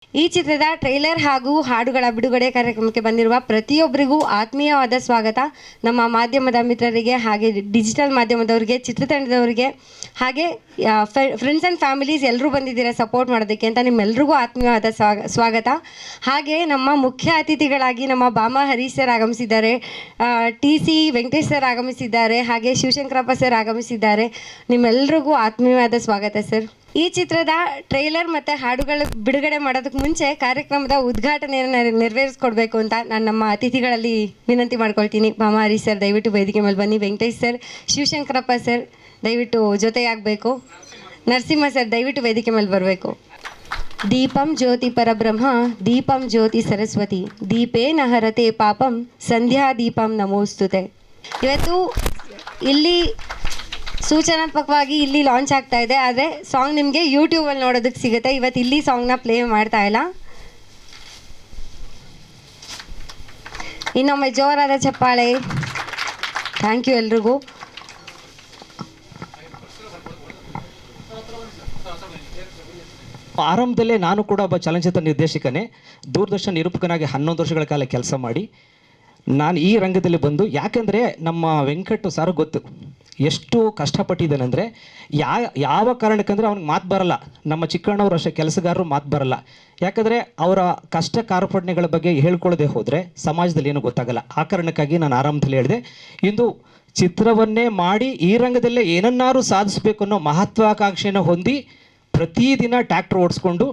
ಈ ಚಿತ್ರದ ಟ್ರೈಲರ್ ಹಾಗೂ ಹಾಡುಗಳ ಬಿಡುಗಡೆ ಕಾರ್ಯಕ್ರಮಕ್ಕೆ ಬಂದಿರುವ ಪ್ರತಿಯೊಬ್ಬರಿಗೂ ಆತ್ಮೀಯವಾದ ಸ್ವಾಗತ. ನಮ್ಮ ಮಾಧ್ಯಮದ ಮಿತ್ರರಿಗೆ, ಹಾಗೆ ಡಿಜಿಟಲ್ ಮಾಧ್ಯಮದವರಿಗೆ, ಚಿತ್ರತಂಡದವರಿಗೆ, ಹಾಗೆ ಫ್ರೆಂಡ್ಸ್ ಆ್ಯಂಡ್ ಫ್ಯಾಮಿಲೀಸ್ ಎಲ್ಲರೂ ಬಂದಿದ್ದೀರಾ ಸಪೋರ್ಟ್ ಮಾಡೋದಕ್ಕೆ ಅಂತ ನಿಮ್ಮೆಲ್ರಿಗೂ ಆತ್ಮೀಯವಾದ ಸ್ವಾಗತ. ಹಾಗೆ ನಮ್ಮ ಮುಖ್ಯ ಅತಿಥಿಗಳಾಗಿ ನಮ್ಮ ಬಾಮಾ ಹರೀಶ್ ಸರ್ ಆಗಮಿಸಿದ್ದಾರೆ, TC ವೆಂಕಟೇಶ್ ಸರ್ ಆಗಮಿಸಿದ್ದಾರೆ, ಹಾಗೆ ಶಿವಶಂಕರಪ್ಪ ಸರ್ ಆಗಮಿಸಿದ್ದಾರೆ. ನಿಮ್ಮೆಲ್ರಿಗೂ ಆತ್ಮೀಯವಾದ ಸ್ವಾಗತ ಸರ್. ಈ ಚಿತ್ರದ ಟ್ರೈಲರ್ ಮತ್ತು ಹಾಡುಗಳು ಬಿಡುಗಡೆ ಮಾಡೋದಕ್ಕೆ ಮುಂಚೆ ಕಾರ್ಯಕ್ರಮದ ಉದ್ಘಾಟನೆಯನ್ನು ನೆರವೇರಿಸ್ಕೊಡ್ಬೇಕು ಅಂತ ನಾನು ನಮ್ಮ ಅತಿಥಿಗಳಲ್ಲಿ ವಿನಂತಿ ಮಾಡ್ಕೊಳ್ತೀನಿ. ಬಾಮಾ ಹರೀಶ್ ಸರ್ ದಯವಿಟ್ಟು ವೇದಿಕೆ ಮೇಲೆ ಬನ್ನಿ. ವೆಂಕಟೇಶ್ ಸರ್, ಶಿವಶಂಕರಪ್ಪ ಸರ್ ದಯವಿಟ್ಟು ಜೊತೆಯಾಗಬೇಕು. ನರಸಿಂಹ ಸರ್ ದಯವಿಟ್ಟು ವೇದಿಕೆ ಮೇಲೆ ಬರಬೇಕು. ದೀಪಂ ಜ್ಯೋತಿ ಪರಬ್ರಹ್ಮ ದೀಪಂ ಜ್ಯೋತಿ ಸರಸ್ವತಿ ದೀಪೇನ ಹರತೆ ಪಾಪಂ ಸಂಧ್ಯಾ ದೀಪಂ ನಮೋಸ್ತುತೆ. ಇವತ್ತು ಇಲ್ಲಿ ಸೂಚನಾತ್ಮಕವಾಗಿ ಇಲ್ಲಿ ಲಾಂಚ್ ಆಗ್ತಾ ಇದೆ, ಆದರೆ ಸಾಂಗ್ ನಿಮಗೆ ಯೂಟ್ಯೂಬಲ್ಲಿ ನೋಡೋದಕ್ಕೆ ಸಿಗುತ್ತೆ. ಇವತ್ತು ಇಲ್ಲಿ ಸಾಂಗ್ನ ಪ್ಲೇ ಮಾಡ್ತಾ ಇಲ್ಲ. ಇನ್ನೊಮ್ಮೆ ಜೋರಾದ ಚಪ್ಪಾಳೆ. ಥ್ಯಾಂಕ್ ಯು ಎಲ್ರಿಗೂ. ಆರಂಭದಲ್ಲೇ ನಾನು ಕೂಡ ಒಬ್ಬ ಚಲನಚಿತ್ರ ನಿರ್ದೇಶಕನೇ, ದೂರದರ್ಶನ ನಿರೂಪಕನಾಗಿ 11 ವರ್ಷಗಳ ಕಾಲ ಕೆಲಸ ಮಾಡಿ ನಾನು ಈ ರಂಗದಲ್ಲಿ ಬಂದು, ಯಾಕೆಂದರೆ ನಮ್ಮ ವೆಂಕಟ್ ಸಾರು ಗೊತ್ತು ಎಷ್ಟು ಕಷ್ಟಪಟ್ಟಿದ್ದಾನೆಂದರೆ, ಯಾವ ಕಾರಣಕ್ಕಂದರೆ ಅವ್ನಿಗೆ ಮಾತು ಬರಲ್ಲ. ನಮ್ಮ ಚಿಕ್ಕಣ್ಣವ್ರು ಅಷ್ಟೇ ಕೆಲಸಗಾರರು ಮಾತು ಬರಲ್ಲ. ಯಾಕಂದರೆ ಅವರ ಕಷ್ಟ ಕಾರ್ಪಣ್ಯಗಳ ಬಗ್ಗೆ ಹೇಳ್ಕೊಳ್ಳದೆ ಹೋದರೆ ಸಮಾಜದಲ್ಲಿ ಏನೂ ಗೊತ್ತಾಗಲ್ಲ. ಆ ಕಾರಣಕ್ಕಾಗಿ ನಾನು ಆರಂಭದಲ್ಲಿ ಹೇಳಿದೆ, ಇಂದು ಚಿತ್ರವನ್ನೇ ಮಾಡಿ ಈ ರಂಗದಲ್ಲೇ ಏನನ್ನಾರು ಸಾಧಿಸಬೇಕು ಅನ್ನೋ ಮಹತ್ವಾಕಾಂಕ್ಷೆಯನ್ನು ಹೊಂದಿ ಪ್ರತಿದಿನ ಟ್ಯಾಕ್ಟ್ರ್ ಓಡಿಸ್ಕೊಂಡು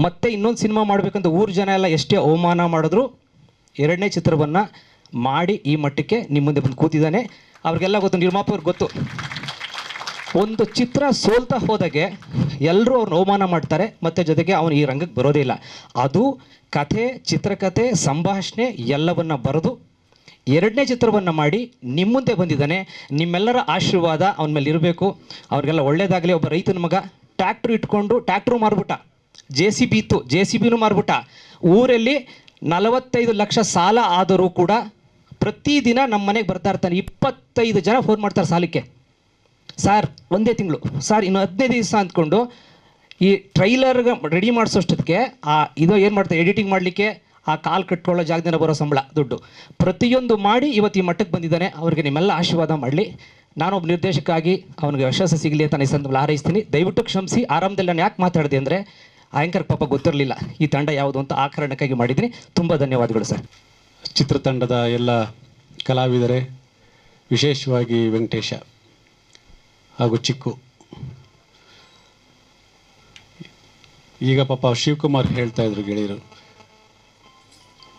ಮತ್ತೆ ಇನ್ನೊಂದು ಸಿನಿಮಾ ಮಾಡಬೇಕಂತ ಊರು ಜನ ಎಲ್ಲ ಎಷ್ಟೇ ಅವಮಾನ ಮಾಡಿದ್ರು 2ನೇ ಚಿತ್ರವನ್ನು ಮಾಡಿ ಈ ಮಟ್ಟಕ್ಕೆ ನಿಮ್ಮ ಮುಂದೆ ಬಂದು ಕೂತಿದ್ದಾನೆ. ಅವ್ರಿಗೆಲ್ಲ ಗೊತ್ತು, ನಿರ್ಮಾಪಕರು ಗೊತ್ತು, ಒಂದು ಚಿತ್ರ ಸೋಲ್ತಾ ಹೋದಾಗೆ ಎಲ್ಲರೂ ಅವ್ರನ್ನ ಅವಮಾನ ಮಾಡ್ತಾರೆ, ಮತ್ತು ಜೊತೆಗೆ ಅವನು ಈ ರಂಗಕ್ಕೆ ಬರೋದೇ ಇಲ್ಲ. ಅದು ಕಥೆ, ಚಿತ್ರಕಥೆ, ಸಂಭಾಷಣೆ ಎಲ್ಲವನ್ನು ಬರೆದು 2ನೇ ಚಿತ್ರವನ್ನು ಮಾಡಿ ನಿಮ್ಮ ಮುಂದೆ ಬಂದಿದ್ದಾನೆ. ನಿಮ್ಮೆಲ್ಲರ ಆಶೀರ್ವಾದ ಅವನ ಮೇಲೆ ಇರಬೇಕು. ಅವ್ರಿಗೆಲ್ಲ ಒಳ್ಳೇದಾಗಲಿ. ಒಬ್ಬ ರೈತನ ಮಗ ಟ್ಯಾಕ್ಟ್ರು ಇಟ್ಕೊಂಡು ಟ್ಯಾಕ್ಟ್ರು ಮಾರ್ಬಿಟ್ಟ, JCB ಇತ್ತು, JCBನೂ ಮಾರ್ಬಿಟ್ಟ. ಊರಲ್ಲಿ 45 ಲಕ್ಷ ಸಾಲ ಆದರೂ ಕೂಡ ಪ್ರತಿದಿನ ನಮ್ಮ ಮನೆಗೆ ಬರ್ತಾ ಇರ್ತಾನೆ. 25 ಜನ ಫೋನ್ ಮಾಡ್ತಾರೆ ಸಾಲಕ್ಕೆ. ಸಾರ್ ಒಂದೇ ತಿಂಗಳು, ಸಾರ್ ಇನ್ನು 15 ದಿವಸ ಅಂದ್ಕೊಂಡು ಈ ಟ್ರೈಲರ್ಗೆ ರೆಡಿ ಮಾಡಿಸೋಷ್ಟಕ್ಕೆ ಇದು ಏನು ಮಾಡ್ತಾರೆ, ಎಡಿಟಿಂಗ್ ಮಾಡಲಿಕ್ಕೆ ಆ ಕಾಲು ಕಟ್ಕೊಳ್ಳೋ ಜಾಗದಿಂದ ಬರೋ ಸಂಬಳ ದುಡ್ಡು ಪ್ರತಿಯೊಂದು ಮಾಡಿ ಇವತ್ತು ಈ ಮಟ್ಟಕ್ಕೆ ಬಂದಿದ್ದಾನೆ. ಅವ್ರಿಗೆ ನಿಮ್ಮೆಲ್ಲ ಆಶೀರ್ವಾದ ಮಾಡಲಿ. ನಾನೊಬ್ಬ ನಿರ್ದೇಶಕ ಅವನಿಗೆ ಯಶಸ್ಸು ಸಿಗಲಿ ಅಂತ ಈ ಸಂದರ್ಭದಲ್ಲಿ ಹಾರೈಸ್ತೀನಿ. ದಯವಿಟ್ಟು ಕ್ಷಮಿಸಿ. ಆರಂಭದಲ್ಲಿ ನಾನು ಯಾಕೆ ಮಾತಾಡಿದೆ ಅಂದರೆ ಆ್ಯಂಕರ್ ಪಾಪ ಗೊತ್ತಿರಲಿಲ್ಲ ಈ ತಂಡ ಯಾವುದು ಅಂತ, ಆ ಕಾರಣಕ್ಕಾಗಿ ಮಾಡಿದ್ದೀನಿ. ತುಂಬ ಧನ್ಯವಾದಗಳು ಸರ್. ಚಿತ್ರತಂಡದ ಎಲ್ಲ ಕಲಾವಿದರೆ, ವಿಶೇಷವಾಗಿ ವೆಂಕಟೇಶ ಹಾಗೂ ಚಿಕ್ಕು. ಈಗ ಪಾಪ ಶಿವಕುಮಾರ್ ಹೇಳ್ತಾ ಇದ್ರು ಗೆಳೆಯರು,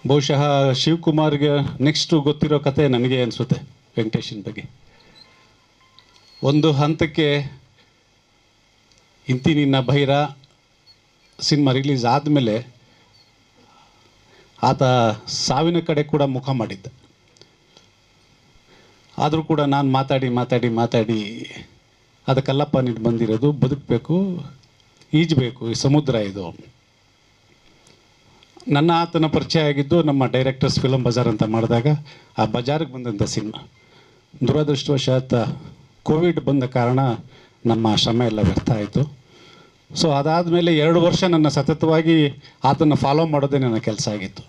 ಬಹುಶಃ ಶಿವಕುಮಾರ್ಗೆ ನೆಕ್ಸ್ಟು ಗೊತ್ತಿರೋ ಕತೆ ನನಗೆ ಅನಿಸುತ್ತೆ ವೆಂಕಟೇಶನ ಬಗ್ಗೆ. ಒಂದು ಹಂತಕ್ಕೆ ಇಂತಿ ನಿನ್ನ ಭೈರ ಸಿನಿಮಾ ರಿಲೀಸ್ ಆದಮೇಲೆ ಆತ ಸಾವಿನ ಕಡೆ ಕೂಡ ಮುಖ ಮಾಡಿದ್ದ. ಆದರೂ ಕೂಡ ನಾನು ಮಾತಾಡಿ ಅದಕ್ಕೆಲ್ಲಪ್ಪ ನೀನು ಬಂದಿರೋದು, ಬದುಕಬೇಕು, ಈಜಬೇಕು, ಈ ಸಮುದ್ರ ಇದು. ನನ್ನ ಆತನ ಪರಿಚಯ ಆಗಿದ್ದು ನಮ್ಮ ಡೈರೆಕ್ಟರ್ಸ್ ಫಿಲಮ್ ಬಜಾರ್ ಅಂತ ಮಾಡಿದಾಗ ಆ ಬಜಾರಿಗೆ ಬಂದಂಥ ಸಿನಿಮಾ. ದುರದೃಷ್ಟವಶಾತ್ ಕೋವಿಡ್ ಬಂದ ಕಾರಣ ನಮ್ಮ ಶ್ರಮ ಎಲ್ಲ ವ್ಯರ್ಥ ಆಯಿತು. ಸೊ ಅದಾದಮೇಲೆ 2 ವರ್ಷ ನನ್ನ ಸತತವಾಗಿ ಆತನ ಫಾಲೋ ಮಾಡೋದೇ ನನ್ನ ಕೆಲಸ ಆಗಿತ್ತು,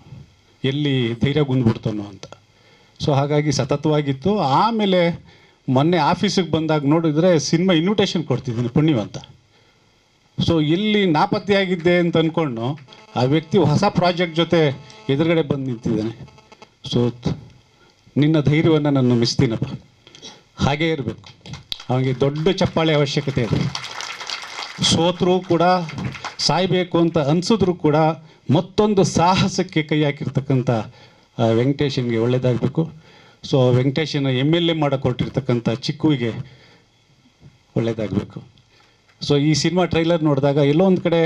ಎಲ್ಲಿ ಧೈರ್ಯ ಗುಂದ್ಬಿಡ್ತಾನೋ ಅಂತ. ಸೊ ಹಾಗಾಗಿ ಸತತವಾಗಿತ್ತು. ಆಮೇಲೆ ಮೊನ್ನೆ ಆಫೀಸಿಗೆ ಬಂದಾಗ ನೋಡಿದರೆ ಸಿನಿಮಾ ಇನ್ವಿಟೇಷನ್ ಕೊಡ್ತಿದ್ದೀನಿ ಪುಣ್ಯವಂತ. ಸೊ ಇಲ್ಲಿ ನಾಪತ್ತೆಯಾಗಿದ್ದೆ ಅಂತ ಅಂದ್ಕೊಂಡು ಆ ವ್ಯಕ್ತಿ ಹೊಸ ಪ್ರಾಜೆಕ್ಟ್ ಜೊತೆ ಎದುರುಗಡೆ ಬಂದು ನಿಂತಿದ್ದಾನೆ. ಸೊ ನಿನ್ನ ಧೈರ್ಯವನ್ನು ನಾನು ಮೆಚ್ತೀನಪ್ಪ. ಹಾಗೇ ಇರಬೇಕು. ಅವನಿಗೆ ದೊಡ್ಡ ಚಪ್ಪಾಳೆ ಅವಶ್ಯಕತೆ ಇದೆ. ಸೋತರೂ ಕೂಡ, ಸಾಯಬೇಕು ಅಂತ ಅನಿಸಿದ್ರು ಕೂಡ ಮತ್ತೊಂದು ಸಾಹಸಕ್ಕೆ ಕೈ ಹಾಕಿರ್ತಕ್ಕಂಥ ವೆಂಕಟೇಶನ್ಗೆ ಒಳ್ಳೆಯದಾಗಬೇಕು. ಸೊ ವೆಂಕಟೇಶನ MLA ಮಾಡಿಕೊಟ್ಟಿರ್ತಕ್ಕಂಥ ಚಿಕ್ಕುವಿಗೆ ಒಳ್ಳೆಯದಾಗಬೇಕು. ಸೊ ಈ ಸಿನಿಮಾ ಟ್ರೈಲರ್ ನೋಡಿದಾಗ ಎಲ್ಲೋ ಒಂದು ಕಡೆ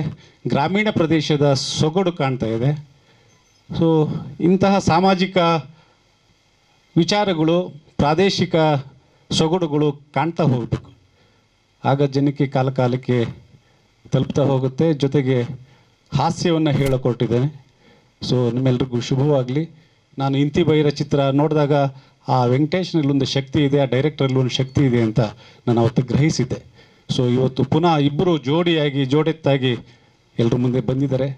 ಗ್ರಾಮೀಣ ಪ್ರದೇಶದ ಸೊಗಡು ಕಾಣ್ತಾ ಇದೆ. ಸೊ ಇಂತಹ ಸಾಮಾಜಿಕ ವಿಚಾರಗಳು, ಪ್ರಾದೇಶಿಕ ಸೊಗಡುಗಳು ಕಾಣ್ತಾ ಹೋಗಬೇಕು. ಆಗ ಜನಕ್ಕೆ ಕಾಲಕ್ಕೆ ತಲುಪ್ತಾ ಹೋಗುತ್ತೆ. ಜೊತೆಗೆ ಹಾಸ್ಯವನ್ನು ಹೇಳಿಕೊಟ್ಟಿದ್ದೇನೆ. ಸೊ ನಿಮ್ಮೆಲ್ರಿಗೂ ಶುಭವಾಗಲಿ. ನಾನು ಇಂತಿ ಬೈರ ಚಿತ್ರ ನೋಡಿದಾಗ ಆ ವೆಂಕಟೇಶ್ನಲ್ಲಿ ಒಂದು ಶಕ್ತಿ ಇದೆ, ಆ ಡೈರೆಕ್ಟರಲ್ಲಿ ಒಂದು ಶಕ್ತಿ ಇದೆ ಅಂತ ನಾನು ಅವತ್ತು ಗ್ರಹಿಸಿದ್ದೆ. ಸೊ ಇವತ್ತು ಪುನಃ ಇಬ್ಬರು ಜೋಡಿಯಾಗಿ ಜೋಡೆತ್ತಾಗಿ ಎಲ್ಲರ ಮುಂದೆ ಬಂದಿದ್ದಾರೆ.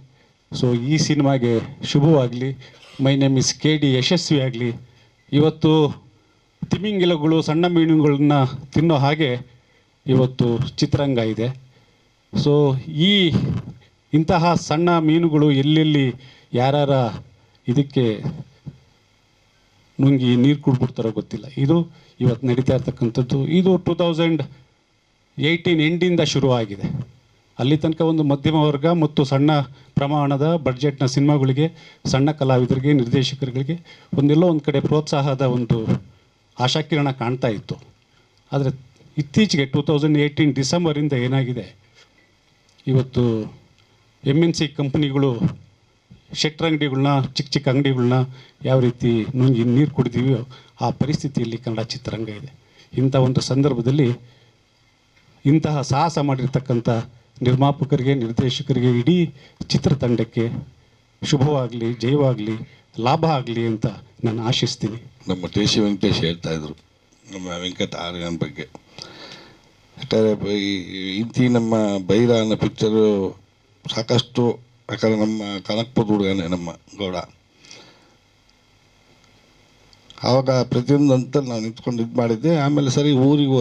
ಸೊ ಈ ಸಿನಿಮಾಗೆ ಶುಭವಾಗಲಿ. ಮೈ ನೇಮ್ ಇಸ್ KD ಯಶಸ್ವಿ ಆಗಲಿ. ಇವತ್ತು ತಿಮಿಂಗಿಲಗಳು ಸಣ್ಣ ಮೀನುಗಳನ್ನ ತಿನ್ನೋ ಹಾಗೆ ಇವತ್ತು ಚಿತ್ರರಂಗ ಇದೆ. ಸೊ ಇಂತಹ ಸಣ್ಣ ಮೀನುಗಳು ಎಲ್ಲೆಲ್ಲಿ ಯಾರ್ಯಾರ ಇದಕ್ಕೆ ನುಂಗಿ ನೀರು ಕುಡ್ಬಿಡ್ತಾರೋ ಗೊತ್ತಿಲ್ಲ. ಇದು ಇವತ್ತು ನಡೀತಾ ಇರ್ತಕ್ಕಂಥದ್ದು. ಇದು 2018 ಎಂಡಿಂದ ಶುರುವಾಗಿದೆ. ಅಲ್ಲಿ ತನಕ ಒಂದು ಮಧ್ಯಮ ವರ್ಗ ಮತ್ತು ಸಣ್ಣ ಪ್ರಮಾಣದ ಬಡ್ಜೆಟ್ನ ಸಿನಿಮಾಗಳಿಗೆ, ಸಣ್ಣ ಕಲಾವಿದರಿಗೆ, ನಿರ್ದೇಶಕರುಗಳಿಗೆ ಒಂದೆಲ್ಲೋ ಒಂದು ಕಡೆ ಪ್ರೋತ್ಸಾಹದ ಒಂದು ಆಶಾಕಿರಣ ಕಾಣ್ತಾ ಇತ್ತು. ಆದರೆ ಇತ್ತೀಚೆಗೆ 2018 ಡಿಸೆಂಬರಿಂದ ಏನಾಗಿದೆ, ಇವತ್ತು MNC ಕಂಪ್ನಿಗಳು ಶೆಟ್ರ್ ಅಂಗಡಿಗಳನ್ನ, ಚಿಕ್ಕ ಚಿಕ್ಕ ಅಂಗಡಿಗಳನ್ನ ಯಾವ ರೀತಿ ನುಂಗಿ ನೀರು ಕುಡಿದೀವೋ ಆ ಪರಿಸ್ಥಿತಿಯಲ್ಲಿ ಕನ್ನಡ ಚಿತ್ರರಂಗ ಇದೆ. ಇಂಥ ಒಂದು ಸಂದರ್ಭದಲ್ಲಿ ಇಂತಹ ಸಾಹಸ ಮಾಡಿರ್ತಕ್ಕಂಥ ನಿರ್ಮಾಪಕರಿಗೆ, ನಿರ್ದೇಶಕರಿಗೆ, ಇಡೀ ಚಿತ್ರತಂಡಕ್ಕೆ ಶುಭವಾಗಲಿ, ಜಯವಾಗಲಿ, ಲಾಭ ಆಗಲಿ ಅಂತ ನಾನು ಆಶಿಸ್ತೀನಿ. ನಮ್ಮ ಟಿ.ಸಿ. ವೆಂಕಟೇಶ್ ಹೇಳ್ತಾ ಇದ್ರು ನಮ್ಮ ವೆಂಕಟ ಆರ್ಯನ್ ಬಗ್ಗೆ. ಇಂತಿ ನಮ್ಮ ಬೈರ ಅನ್ನೋ ಪಿಕ್ಚರು ಸಾಕಷ್ಟು, ಯಾಕಂದರೆ ನಮ್ಮ ಕನಕಪುರದ ಹುಡುಗನೇ ನಮ್ಮ ಗೌಡ. ಆವಾಗ ಪ್ರತಿಯೊಂದು ಹಂತಲ್ಲಿ ನಾವು ನಿಂತ್ಕೊಂಡು ಇದು ಮಾಡಿದ್ದೆ. ಆಮೇಲೆ ಸರಿ ಊರಿಗೆ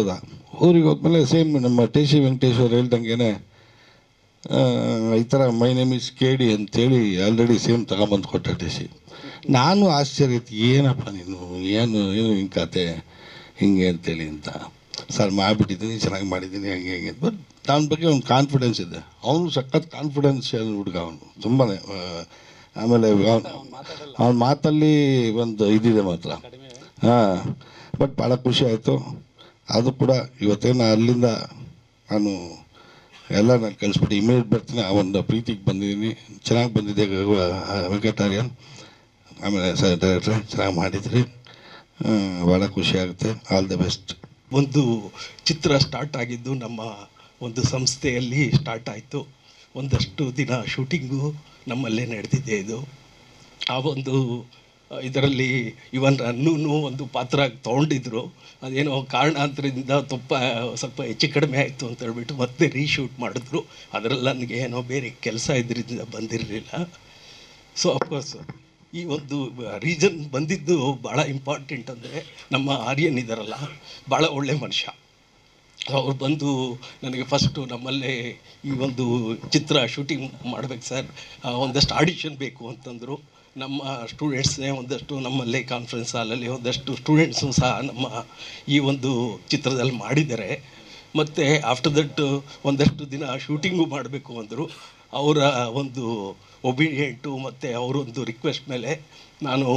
ಹೋದ್ಮೇಲೆ ಸೇಮ್ ನಮ್ಮ ಟಿ.ಸಿ. ವೆಂಕಟೇಶ್ ಅವ್ರು ಹೇಳ್ದಂಗೆ ಈ ಥರ ಮೈ ನೇಮ್ ಇಸ್ KD ಅಂತೇಳಿ ಆಲ್ರೆಡಿ ಸೇಮ್ ತಗೊಂಬಂದು ಕೊಟ್ಟ ಟಿ.ಸಿ. ನಾನು ಆಶ್ಚರ್ಯ ಇತ್ತು, ಏನಪ್ಪ ನೀನು ಏನು ಹಿಂಗೆ ಕತೆ ಹಿಂಗೆ ಅಂತೇಳಿ ಅಂತ. ಸರ್ ಮಾಡಿಬಿಟ್ಟಿದ್ದೀನಿ, ಚೆನ್ನಾಗಿ ಮಾಡಿದ್ದೀನಿ, ಹಂಗೆ ಬಟ್ ಅವನ ಬಗ್ಗೆ ಒಂದು ಕಾನ್ಫಿಡೆನ್ಸ್ ಇದೆ. ಅವನು ಸಖತ್ ಕಾನ್ಫಿಡೆನ್ಷಿಯಲ್ ಹುಡುಗ ಅವನು, ತುಂಬಾ. ಆಮೇಲೆ ಅವನ ಮಾತಲ್ಲಿ ಒಂದು ಇದಿದೆ ಮಾತ್ರ. ಹಾಂ, ಬಟ್ ಭಾಳ ಖುಷಿ ಆಯಿತು. ಅದು ಕೂಡ ಇವತ್ತೇನು ಅಲ್ಲಿಂದ ನಾನು ಕಳಿಸ್ಬಿಟ್ಟು ಇಮಿಡಿಯೇಟ್ ಬರ್ತೀನಿ. ಆ ಒಂದು ಪ್ರೀತಿಗೆ ಬಂದಿದ್ದೀನಿ. ಚೆನ್ನಾಗಿ ಬಂದಿದೆ ವೆಂಕಟಾರ್ಯನ್. ಆಮೇಲೆ ಸರ್ ಡೈರೆಕ್ಟ್ರೆ ಚೆನ್ನಾಗಿ ಮಾಡಿದ್ರಿ, ಭಾಳ ಖುಷಿ ಆಗುತ್ತೆ. All the best. ಒಂದು ಚಿತ್ರ ಸ್ಟಾರ್ಟ್ ಆಗಿದ್ದು ನಮ್ಮ ಒಂದು ಸಂಸ್ಥೆಯಲ್ಲಿ ಸ್ಟಾರ್ಟ್ ಆಯಿತು. ಒಂದಷ್ಟು ದಿನ ಶೂಟಿಂಗು ನಮ್ಮಲ್ಲೇ ನಡೆದಿದೆ. ಇದು ಆ ಒಂದು ಇದರಲ್ಲಿ ಇವನ್ ನನ್ನೂ ಒಂದು ಪಾತ್ರ ತೊಗೊಂಡಿದ್ರು. ಅದೇನೋ ಕಾರಣಾಂತರದಿಂದ ಸ್ವಲ್ಪ ಹೆಚ್ಚು ಕಡಿಮೆ ಆಯಿತು ಅಂತ ಹೇಳ್ಬಿಟ್ಟು ಮತ್ತೆ ರೀಶೂಟ್ ಮಾಡಿದ್ರು. ಅದರಲ್ಲಿ ನನಗೆ ಏನೋ ಬೇರೆ ಕೆಲಸ ಇದರಿಂದ ಬಂದಿರಲಿಲ್ಲ. ಸೊ ಅಫ್ಕೋರ್ಸ್ ಈ ಒಂದು ರೀಸನ್ ಬಂದಿದ್ದು ಭಾಳ ಇಂಪಾರ್ಟೆಂಟ್. ಅಂದರೆ ನಮ್ಮ ಆರ್ಯನ್ ಇದ್ದಾರಲ್ಲ, ಭಾಳ ಒಳ್ಳೆ ಮನುಷ್ಯ. ಅವ್ರು ಬಂದು ನನಗೆ ಫಸ್ಟು ನಮ್ಮಲ್ಲೇ ಈ ಒಂದು ಚಿತ್ರ ಶೂಟಿಂಗ್ ಮಾಡ್ಬೇಕು ಸರ್, ಒಂದಷ್ಟು ಆಡಿಷನ್ ಬೇಕು ಅಂತಂದರು. ನಮ್ಮ ಸ್ಟೂಡೆಂಟ್ಸ್ನೇ ಒಂದಷ್ಟು ನಮ್ಮಲ್ಲೇ ಕಾನ್ಫರೆನ್ಸ್ ಹಾಲಲ್ಲಿ ಒಂದಷ್ಟು ಸ್ಟೂಡೆಂಟ್ಸು ಸಹ ನಮ್ಮ ಈ ಒಂದು ಚಿತ್ರದಲ್ಲಿ ಮಾಡಿದ್ದಾರೆ. ಮತ್ತು ಆಫ್ಟರ್ ದಟ್ ಒಂದಷ್ಟು ದಿನ ಶೂಟಿಂಗು ಮಾಡಬೇಕು ಅಂದರು. ಅವರ ಒಂದು ಒಬಿಡಿಯೆಂಟು ಮತ್ತು ಅವರೊಂದು ರಿಕ್ವೆಸ್ಟ್ ಮೇಲೆ ನಾನು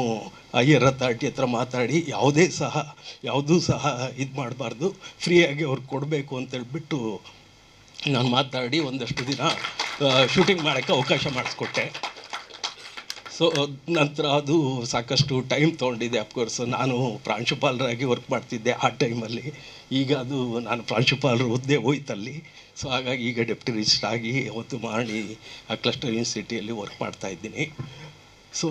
ಹೈಯರ್ ಅಥಾರಿಟಿ ಹತ್ರ ಮಾತಾಡಿ ಯಾವುದೂ ಸಹ ಇದು ಮಾಡಬಾರ್ದು, ಫ್ರೀಯಾಗಿ ಅವ್ರಿಗೆ ಕೊಡಬೇಕು ಅಂತೇಳ್ಬಿಟ್ಟು ನಾನು ಮಾತಾಡಿ ಒಂದಷ್ಟು ದಿನ ಶೂಟಿಂಗ್ ಮಾಡೋಕ್ಕೆ ಅವಕಾಶ ಮಾಡಿಸ್ಕೊಟ್ಟೆ. ಸೊ ನಂತರ ಅದು ಸಾಕಷ್ಟು ಟೈಮ್ ತೊಗೊಂಡಿದೆ. ಅಫ್ಕೋರ್ಸ್ ನಾನು ಪ್ರಾಂಶುಪಾಲರಾಗಿ ವರ್ಕ್ ಮಾಡ್ತಿದ್ದೆ ಆ ಟೈಮಲ್ಲಿ. ಈಗ ಅದು ನಾನು ಪ್ರಾಂಶುಪಾಲರ ಹುದ್ದೆ ಹೋಯ್ತಲ್ಲಿ. ಸೊ ಹಾಗಾಗಿ ಈಗ ಡೆಪ್ಟಿ ರಿಜಿಸ್ಟ್ರ್ ಆಗಿ ಅವತ್ತು ಮಾಡಿ ಆ ಕ್ಲಸ್ಟರ್ ಯೂನಿವರ್ಸಿಟಿಯಲ್ಲಿ ವರ್ಕ್ ಮಾಡ್ತಾಯಿದ್ದೀನಿ. ಸೊ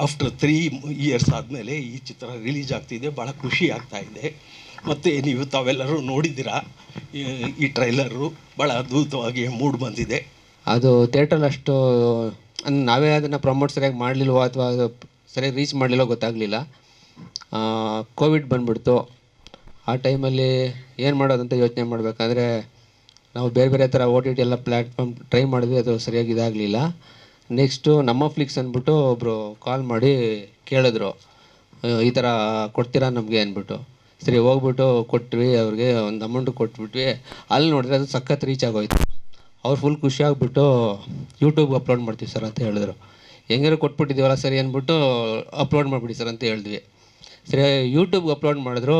ಆಫ್ಟರ್ 3 ಇಯರ್ಸ್ ಆದಮೇಲೆ ಈ ಚಿತ್ರ ರಿಲೀಸ್ ಆಗ್ತಿದೆ. ಭಾಳ ಖುಷಿ ಆಗ್ತಾಯಿದೆ. ಮತ್ತು ನೀವು ತಾವೆಲ್ಲರೂ ನೋಡಿದ್ದೀರಾ ಈ ಟ್ರೈಲರು, ಭಾಳ ಅದ್ಭುತವಾಗಿ ಮೂಡ್ ಬಂದಿದೆ. ಅದು ಥಿಯೇಟ್ರಲ್ಲಿ ಅಷ್ಟು ನಾವೇ ಅದನ್ನು ಪ್ರಮೋಟ್ ಸರಿಯಾಗಿ ಮಾಡಲಿಲ್ವೋ ಅಥವಾ ಸರಿಯಾಗಿ ರೀಚ್ ಮಾಡಲಿಲ್ಲೋ ಗೊತ್ತಾಗಲಿಲ್ಲ. ಕೋವಿಡ್ ಬಂದುಬಿಡ್ತು. ಆ ಟೈಮಲ್ಲಿ ಏನು ಮಾಡೋದಂತ ಯೋಚನೆ ಮಾಡಬೇಕಾದ್ರೆ ನಾವು ಬೇರೆ ಥರ OTT ಎಲ್ಲ ಪ್ಲ್ಯಾಟ್ಫಾರ್ಮ್ ಟ್ರೈ ಮಾಡಿದ್ವಿ, ಅದು ಸರಿಯಾಗಿ ಇದಾಗಲಿಲ್ಲ. ನೆಕ್ಸ್ಟು ನಮ್ಮ ಫ್ಲಿಕ್ಸ್ ಅಂದ್ಬಿಟ್ಟು ಒಬ್ಬರು ಕಾಲ್ ಮಾಡಿ ಕೇಳಿದ್ರು, ಈ ಥರ ಕೊಡ್ತೀರಾ ನಮಗೆ ಅಂದ್ಬಿಟ್ಟು. ಸರಿ ಹೋಗ್ಬಿಟ್ಟು ಕೊಟ್ವಿ, ಅವ್ರಿಗೆ ಒಂದು ಅಮೌಂಟು ಕೊಟ್ಬಿಟ್ವಿ. ಅಲ್ಲಿ ನೋಡಿದ್ರೆ ಅದು ಸಖತ್ ರೀಚ್ ಆಗೋಯ್ತು. ಅವ್ರು ಫುಲ್ ಖುಷಿಯಾಗ್ಬಿಟ್ಟು ಯೂಟ್ಯೂಬ್ಗೆ ಅಪ್ಲೋಡ್ ಮಾಡ್ತೀವಿ ಸರ್ ಅಂತ ಹೇಳಿದ್ರು. ಹೆಂಗಾರು ಕೊಟ್ಬಿಟ್ಟಿದ್ದೀವಲ್ಲ ಸರಿ ಅಂದ್ಬಿಟ್ಟು ಅಪ್ಲೋಡ್ ಮಾಡಿಬಿಡಿ ಸರ್ ಅಂತ ಹೇಳಿದ್ವಿ. ಸರಿ ಯೂಟ್ಯೂಬ್ಗೆ ಅಪ್ಲೋಡ್ ಮಾಡಿದ್ರು.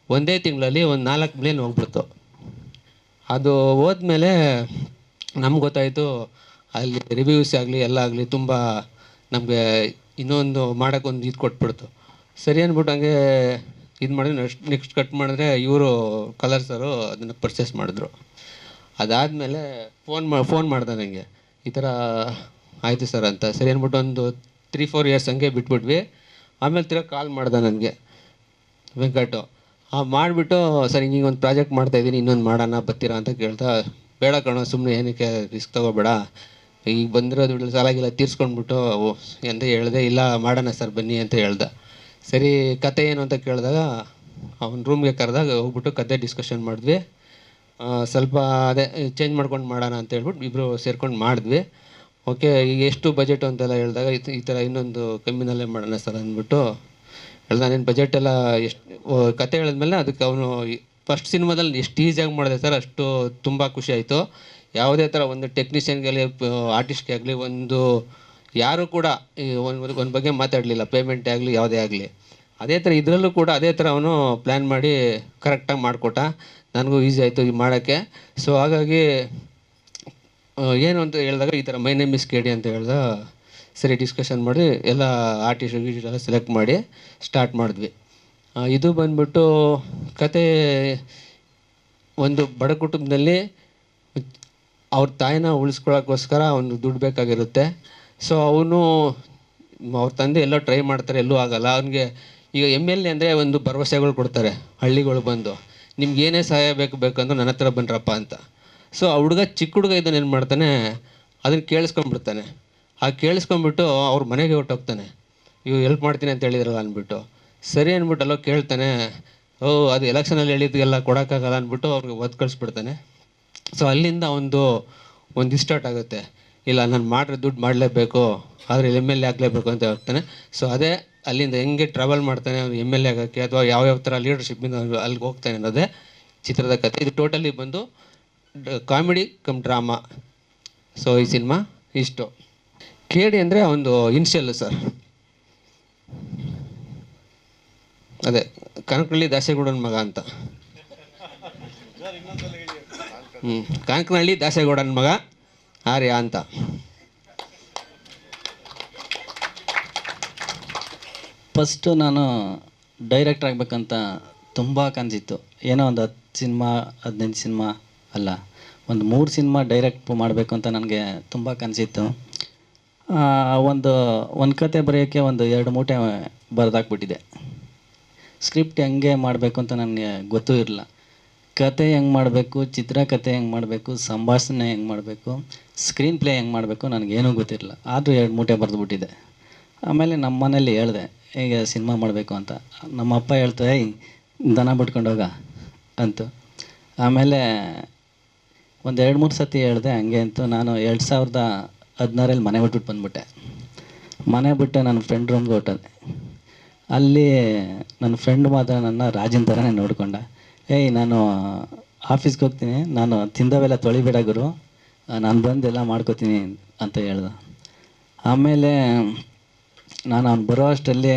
ಒಂದೇ ತಿಂಗಳಲ್ಲಿ ಒಂದು 4 ಮಿಲಿಯನ್ ಹೋಗ್ಬಿಡ್ತು. ಅದು ಹೋದ್ಮೇಲೆ ನಮ್ಗೆ ಗೊತ್ತಾಯಿತು, ಅಲ್ಲಿ ರಿವ್ಯೂಸ್ ಆಗಲಿ ಎಲ್ಲ ಆಗಲಿ ತುಂಬ ನಮಗೆ ಇನ್ನೊಂದು ಮಾಡೋಕ್ಕೊಂದು ಇದು ಕೊಟ್ಬಿಡ್ತು. ಸರಿ ಅಂದ್ಬಿಟ್ಟು ಹಂಗೆ ಇದು ಮಾಡಿದ್ರೆ ನೆಕ್ಸ್ಟ್ ಕಟ್ ಮಾಡಿದ್ರೆ ಇವರು ಕಲರ್ಸರು ಅದನ್ನು ಪರ್ಚೇಸ್ ಮಾಡಿದ್ರು. ಅದಾದಮೇಲೆ ಫೋನ್ ಮಾಡ್ದೆ ನನಗೆ, ಈ ಥರ ಆಯಿತು ಸರ್ ಅಂತ. ಸರಿ ಅಂದ್ಬಿಟ್ಟು ಒಂದು 3-4 ಇಯರ್ಸ್ ಹಂಗೆ ಬಿಟ್ಬಿಟ್ವಿ. ಆಮೇಲೆ ತಿರ್ಗಿ ಕಾಲ್ ಮಾಡ್ದೆ ನನಗೆ ವೆಂಕಟು. ಮಾಡಿಬಿಟ್ಟು ಸರ್ ಹಿಂಗೆ ಒಂದು ಪ್ರಾಜೆಕ್ಟ್ ಮಾಡ್ತಾಯಿದ್ದೀನಿ, ಇನ್ನೊಂದು ಮಾಡೋಣ ಬರ್ತೀರಾ ಅಂತ ಕೇಳ್ತಾ ಬೇಡ ಕಣೋ ಸುಮ್ಮನೆ ಏನಕ್ಕೆ ರಿಸ್ಕ್ ತೊಗೋಬೇಡ, ಈಗ ಬಂದಿರೋ ದುಡ್ಡು ಸಾಲಾಗಿಲ್ಲ ತೀರ್ಸ್ಕೊಂಡ್ಬಿಟ್ಟು ಅಂತ ಹೇಳಿದೆ. ಇಲ್ಲ ಮಾಡೋಣ ಸರ್ ಬನ್ನಿ ಅಂತ ಹೇಳ್ದೆ. ಸರಿ ಕತೆ ಏನು ಅಂತ ಕೇಳಿದಾಗ ಅವ್ನ ರೂಮ್ಗೆ ಕರೆದಾಗ ಹೋಗ್ಬಿಟ್ಟು ಕತೆ ಡಿಸ್ಕಷನ್ ಮಾಡಿದ್ವಿ. ಸ್ವಲ್ಪ ಅದೇ ಚೇಂಜ್ ಮಾಡ್ಕೊಂಡು ಮಾಡೋಣ ಅಂತ ಹೇಳ್ಬಿಟ್ಟು ಇಬ್ಬರು ಸೇರ್ಕೊಂಡು ಮಾಡಿದ್ವಿ. ಓಕೆ, ಈಗ ಎಷ್ಟು ಬಜೆಟು ಅಂತೆಲ್ಲ ಹೇಳಿದಾಗ ಈ ಥರ ಇನ್ನೊಂದು ಕಮ್ಮಿನಲ್ಲೇ ಮಾಡೋಣ ಸರ್ ಅಂದ್ಬಿಟ್ಟು ಹೇಳ್ದ. ನೀನು ಬಜೆಟ್ ಎಲ್ಲ ಎಷ್ಟು ಕತೆ ಹೇಳಿದ್ಮೇಲೆ ಅದಕ್ಕೆ ಅವನು ಫಸ್ಟ್ ಸಿನಿಮಾದಲ್ಲಿ ಎಷ್ಟು ಈಸಿಯಾಗಿ ಮಾಡಿದೆ ಸರ್, ಅಷ್ಟು ತುಂಬ ಖುಷಿ ಆಯಿತು. ಯಾವುದೇ ಥರ ಒಂದು ಟೆಕ್ನಿಷಿಯನ್ಗಾಗಲಿ ಆರ್ಟಿಸ್ಟ್ಗೆ ಆಗಲಿ ಒಂದು ಯಾರೂ ಕೂಡ ಒಂದು ಬಗ್ಗೆ ಮಾತಾಡಲಿಲ್ಲ, ಪೇಮೆಂಟೇ ಆಗಲಿ ಯಾವುದೇ ಆಗಲಿ. ಅದೇ ಥರ ಇದರಲ್ಲೂ ಕೂಡ ಅದೇ ಥರ ಅವನು ಪ್ಲ್ಯಾನ್ ಮಾಡಿ ಕರೆಕ್ಟಾಗಿ ಮಾಡಿಕೊಟ್ಟ. ನನಗೂ ಈಸಿ ಆಯಿತು ಇದು ಮಾಡೋಕ್ಕೆ. ಸೊ ಹಾಗಾಗಿ ಏನು ಅಂತ ಹೇಳಿದಾಗ ಈ ಥರ ಮೈ ನೇಮ್ ಇಸ್ KD ಅಂತ ಹೇಳ್ದ. ಸರಿ ಡಿಸ್ಕಷನ್ ಮಾಡಿ ಎಲ್ಲ ಆರ್ಟಿಸ್ಟ್ ಎಲ್ಲ ಸೆಲೆಕ್ಟ್ ಮಾಡಿ ಸ್ಟಾರ್ಟ್ ಮಾಡಿದ್ವಿ. ಇದು ಬಂದ್ಬಿಟ್ಟು ಕತೆ ಒಂದು ಬಡ ಕುಟುಂಬದಲ್ಲಿ ಅವ್ರ ತಾಯಿನ ಉಳಿಸ್ಕೊಳ್ಳೋಕ್ಕೋಸ್ಕರ ಒಂದು ದುಡ್ಡು ಬೇಕಾಗಿರುತ್ತೆ. ಸೊ ಅವನು ಅವ್ರ ತಂದೆ ಎಲ್ಲೋ ಟ್ರೈ ಮಾಡ್ತಾರೆ, ಎಲ್ಲೂ ಆಗಲ್ಲ. ಅವನಿಗೆ ಈಗ MLA ಅಂದರೆ ಒಂದು ಭರವಸೆಗಳು ಕೊಡ್ತಾರೆ ಹಳ್ಳಿಗಳು ಬಂದು, ನಿಮ್ಗೆ ಏನೇ ಸಹಾಯ ಬೇಕಂದ್ರೆ ನನ್ನ ಹತ್ರ ಬನ್ರಪ್ಪ ಅಂತ. ಸೊ ಆ ಹುಡುಗ ಚಿಕ್ಕ ಹುಡುಗ ಇದನ್ನು ಏನು ಮಾಡ್ತಾನೆ, ಅದನ್ನು ಕೇಳಿಸ್ಕೊಂಡ್ಬಿಡ್ತಾನೆ. ಆ ಕೇಳಿಸ್ಕೊಂಡ್ಬಿಟ್ಟು ಅವ್ರ ಮನೆಗೆ ಹೊಟ್ಟೋಗ್ತಾನೆ. ಇವು ಹೆಲ್ಪ್ ಮಾಡ್ತೀನಿ ಅಂತ ಹೇಳಿದ್ರಲ್ಲ ಅಂದ್ಬಿಟ್ಟು. ಸರಿ ಅಂದ್ಬಿಟ್ಟು ಅಲ್ಲೋ ಕೇಳ್ತಾನೆ. ಅದು ಎಲೆಕ್ಷನಲ್ಲಿ ಹೇಳಿದ್ಗೆಲ್ಲ ಕೊಡೋಕ್ಕಾಗಲ್ಲ ಅಂದ್ಬಿಟ್ಟು ಅವ್ರಿಗೆ ಒದ್ದು ಕಳಿಸ್ಬಿಡ್ತಾನೆ. ಸೊ ಅಲ್ಲಿಂದ ಒಂದು ಸ್ಟಾರ್ಟ್ ಆಗುತ್ತೆ. ಇಲ್ಲ ನಾನು ಮಾಡ್ರೆ ದುಡ್ಡು ಮಾಡಲೇಬೇಕು, ಆದರೆ MLA ಆಗಲೇಬೇಕು ಅಂತ ಹೋಗ್ತಾನೆ. ಸೊ ಅದೇ ಅಲ್ಲಿಂದ ಹೆಂಗೆ ಟ್ರಾವೆಲ್ ಮಾಡ್ತಾನೆ ಅವ್ನು MLA ಆಗೋಕ್ಕೆ, ಅಥವಾ ಯಾವ್ಯಾವ ಥರ ಲೀಡರ್ಶಿಪ್ಪಿಂದ ಅಲ್ಲಿಗೆ ಹೋಗ್ತಾನೆ ಅನ್ನೋದೇ ಚಿತ್ರದ ಕಥೆ. ಇದು ಟೋಟಲಿ ಬಂದು ಕಾಮಿಡಿ ಕಮ್ ಡ್ರಾಮಾ. ಸೊ ಈ ಸಿನಿಮಾ ಇಷ್ಟು. KD ಅಂದರೆ ಒಂದು ಇನ್ಷಿಯಲ್ಲು ಸರ್, ಅದೇ ಕನಕನಹಳ್ಳಿ ದಾಸೇಗೌಡನ ಮಗ ಅಂತ. ಕನಕನಹಳ್ಳಿ ದಾಸೇಗೌಡನ ಮಗ ಆರ್ಯ ಅಂತ. ಫಸ್ಟು ನಾನು ಡೈರೆಕ್ಟ್ರ್ ಆಗಬೇಕಂತ ತುಂಬ ಕನಸಿತ್ತು. ಏನೋ ಒಂದು 10 ಸಿನಿಮಾ 15 ಸಿನಿಮಾ ಅಲ್ಲ, ಒಂದು 3 ಸಿನಿಮಾ ಡೈರೆಕ್ಟ್ ಮಾಡಬೇಕು ಅಂತ ನನಗೆ ತುಂಬ ಕನಸಿತ್ತು. ಒಂದು ಕತೆ ಬರೆಯೋಕ್ಕೆ ಒಂದು 2 ಮೂಟೆ ಬರೆದಾಕ್ಬಿಟ್ಟಿದ್ದೆ. ಸ್ಕ್ರಿಪ್ಟ್ ಹೆಂಗೆ ಮಾಡಬೇಕು ಅಂತ ನನಗೆ ಗೊತ್ತೂ ಇರಲಿಲ್ಲ. ಕತೆ ಹೆಂಗೆ ಮಾಡಬೇಕು, ಚಿತ್ರಕಥೆ ಹೆಂಗೆ ಮಾಡಬೇಕು, ಸಂಭಾಷಣೆ ಹೆಂಗೆ ಮಾಡಬೇಕು, ಸ್ಕ್ರೀನ್ ಪ್ಲೇ ಹೆಂಗೆ ಮಾಡಬೇಕು ನನಗೇನೂ ಗೊತ್ತಿರಲಿಲ್ಲ. ಆದರೂ 2 ಮೂಟೆ ಬರೆದುಬಿಟ್ಟಿದ್ದೆ. ಆಮೇಲೆ ನಮ್ಮ ಮನೇಲಿ ಹೇಳಿದೆ ಹೀಗೆ ಸಿನಿಮಾ ಮಾಡಬೇಕು ಅಂತ. ನಮ್ಮ ಅಪ್ಪ ಹೇಳ್ತಾ ದನ ಬಿಟ್ಕೊಂಡೋಗ ಅಂತು. ಆಮೇಲೆ ಒಂದು 2-3 ಸತಿ ಹೇಳಿದೆ ಹಂಗೆ ಅಂತು. ನಾನು 2016 ಮನೆ ಬಿಟ್ಬಿಟ್ಟು ಬಂದುಬಿಟ್ಟೆ. ಮನೆ ಬಿಟ್ಟೆ ನನ್ನ ಫ್ರೆಂಡ್ ರೂಮ್ಗೆ ಹೊಟ್ಟದೆ. ಅಲ್ಲಿ ನನ್ನ ಫ್ರೆಂಡ್ ಮಾತ್ರ ನನ್ನ ರಾಜನ ಥರನೇ ನೋಡ್ಕೊಂಡ. ನಾನು ಆಫೀಸ್ಗೆ ಹೋಗ್ತೀನಿ, ನಾನು ತಿಂದವೆಲ್ಲ ತೊಳಿಬೇಡ ಗುರು, ನಾನು ಬಂದೆಲ್ಲ ಮಾಡ್ಕೋತೀನಿ ಅಂತ ಹೇಳ್ದೆ. ಆಮೇಲೆ ನಾನು ಅವ್ನು ಬರೋ ಅಷ್ಟರಲ್ಲಿ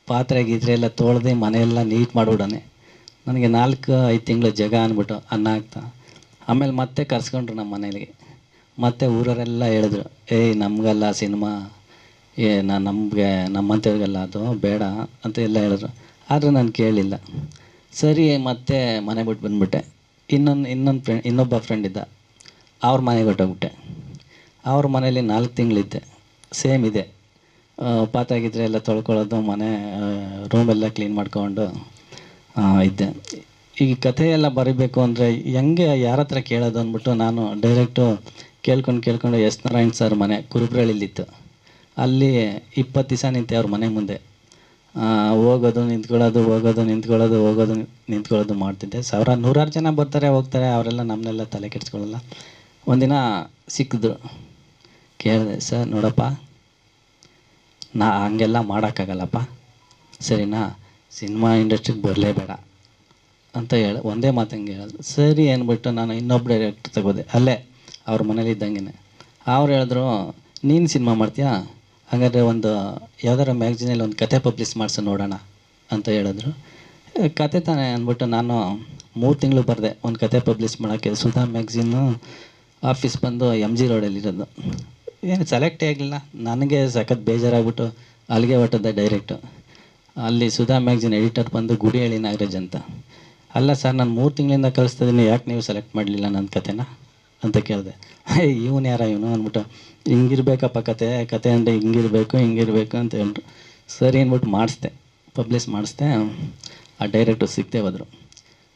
ಪಾತ್ರೆ ಗೀತ್ರೆ ಎಲ್ಲ ತೊಳೆದು ಮನೆಯೆಲ್ಲ ನೀಟ್ ಮಾಡಿಬಿಡೋನೆ. ನನಗೆ 4-5 ತಿಂಗಳು ಜಗ ಅಂದ್ಬಿಟ್ಟು ಅನ್ನ ಹಾಕ್ತಾ. ಆಮೇಲೆ ಮತ್ತೆ ಕರ್ಸ್ಕೊಂಡ್ರು ನಮ್ಮ ಮನೆಯಲ್ಲಿಗೆ. ಮತ್ತೆ ಊರವರೆಲ್ಲ ಹೇಳಿದ್ರು ನಮಗೆಲ್ಲ ಸಿನಿಮಾ ನಮಗೆ ನಮ್ಮಂಥವ್ರಿಗೆಲ್ಲ ಅದು ಬೇಡ ಅಂತ ಎಲ್ಲ ಹೇಳಿದ್ರು. ಆದರೆ ನಾನು ಕೇಳಲಿಲ್ಲ. ಸರಿ ಮತ್ತೆ ಮನೆ ಬಿಟ್ಟು ಬಂದುಬಿಟ್ಟೆ. ಇನ್ನೊಬ್ಬ ಫ್ರೆಂಡ್ ಇದ್ದ, ಅವ್ರ ಮನೆಗೆ ಹೊಟ್ಟೋಗ್ಬಿಟ್ಟೆ. ಅವ್ರ ಮನೇಲಿ 4 ತಿಂಗಳಿದ್ದೆ. ಸೇಮ್ ಇದೆ, ಪಾತ್ರೆ ಗಿತ್ರೆ ಎಲ್ಲ ತೊಳ್ಕೊಳ್ಳೋದು, ಮನೆ ರೂಮೆಲ್ಲ ಕ್ಲೀನ್ ಮಾಡ್ಕೊಂಡು ಇದ್ದೆ. ಈ ಕಥೆ ಎಲ್ಲ ಬರೀಬೇಕು ಅಂದರೆ ಹೆಂಗೆ ಯಾರ ಹತ್ರ ಕೇಳೋದು ಅಂದ್ಬಿಟ್ಟು ನಾನು ಡೈರೆಕ್ಟು ಕೇಳ್ಕೊಂಡು ಎಸ್ ನಾರಾಯಣ್ ಸರ್ ಮನೆ ಕುರುಬ್ರಳ್ಳಿಲಿತ್ತು. ಅಲ್ಲಿ 20 ದಿವಸ ನಿಂತೆ ಅವ್ರ ಮನೆ ಮುಂದೆ. ಹೋಗೋದು ನಿಂತ್ಕೊಳ್ಳೋದು, ಹೋಗೋದು ನಿಂತ್ಕೊಳ್ಳೋದು, ಹೋಗೋದು ನಿಂತ್ಕೊಳ್ಳೋದು ಮಾಡ್ತಿದ್ದೆ. ನೂರಾರು ಜನ ಬರ್ತಾರೆ ಹೋಗ್ತಾರೆ, ಅವರೆಲ್ಲ ನಮ್ಮನ್ನೆಲ್ಲ ತಲೆ ಕೆಡಿಸ್ಕೊಳ್ಳಲ್ಲ. ಒಂದಿನ ಸಿಕ್ಕಿದ್ರು. ಕೇಳಿದೆ, ಸರ್ ನೋಡಪ್ಪ, ನಾ ಹಂಗೆಲ್ಲ ಮಾಡೋಕ್ಕಾಗಲ್ಲಪ್ಪ, ಸರಿನಾ, ಸಿನಿಮಾ ಇಂಡಸ್ಟ್ರಿಗೆ ಬರಲೇಬೇಡ ಅಂತ ಒಂದೇ ಮಾತು ಹಂಗೆ ಹೇಳಿದ್ರು. ಸರಿ ಅಂದ್ಬಿಟ್ಟು ನಾನು ಇನ್ನೊಬ್ಬ ಡೈರೆಕ್ಟ್ರ್ ತಗೋದೆ, ಅಲ್ಲೇ ಅವ್ರ ಮನೇಲಿ ಇದ್ದಂಗೆ. ಅವ್ರು ಹೇಳಿದ್ರು, ನೀನು ಸಿನಿಮಾ ಮಾಡ್ತೀಯಾ, ಹಾಗಾದರೆ ಒಂದು ಯಾವ್ದಾರ ಮ್ಯಾಗ್ಝಿನಲ್ಲಿ ಒಂದು ಕತೆ ಪಬ್ಲಿಷ್ ಮಾಡಿಸು ನೋಡೋಣ ಅಂತ ಹೇಳಿದ್ರು. ಕತೆ ತಾನೇ ಅಂದ್ಬಿಟ್ಟು ನಾನು 3 ತಿಂಗಳು ಬರೆದೆ ಒಂದು ಕತೆ ಪಬ್ಲಿಷ್ ಮಾಡೋಕ್ಕೆ. ಸುಧಾ ಮ್ಯಾಗ್ಝಿನ್ನು ಆಫೀಸ್ ಬಂದು MG ರೋಡಲ್ಲಿರೋದು. ಏನು ಸೆಲೆಕ್ಟೇ ಆಗಲಿಲ್ಲ. ನನಗೆ ಸಖತ್ ಬೇಜಾರಾಗ್ಬಿಟ್ಟು ಅಲ್ಲಿಗೆ ಹೊಟ್ಟದ್ದೆ ಡೈರೆಕ್ಟು. ಅಲ್ಲಿ ಸುಧಾ ಮ್ಯಾಗ್ಝಿನ್ ಎಡಿಟರ್ ಬಂದು ಗುಡಿಹಳ್ಳಿ ನಾಗರಾಜ್ ಅಂತ. ಅಲ್ಲ ಸರ್, ನಾನು 3 ತಿಂಗಳಿಂದ ಕಳಿಸ್ತಿದ್ದೀನಿ, ಯಾಕೆ ನೀವು ಸೆಲೆಕ್ಟ್ ಮಾಡಲಿಲ್ಲ ನನ್ನ ಕತೆನ ಅಂತ ಕೇಳಿದೆ. ಇವನು ಯಾರ ಇವನು ಅಂದ್ಬಿಟ್ಟು, ಹಿಂಗಿರ್ಬೇಕಪ್ಪ ಕತೆ ಅಂದರೆ ಹಿಂಗಿರಬೇಕು ಅಂತ ಹೇಳಿದ್ರು. ಸರಿ ಅಂದ್ಬಿಟ್ಟು ಪಬ್ಲಿಷ್ ಮಾಡಿಸ್ದೆ. ಆ ಡೈರೆಕ್ಟ್ರು ಸಿಗದೆ ಹೋದರು.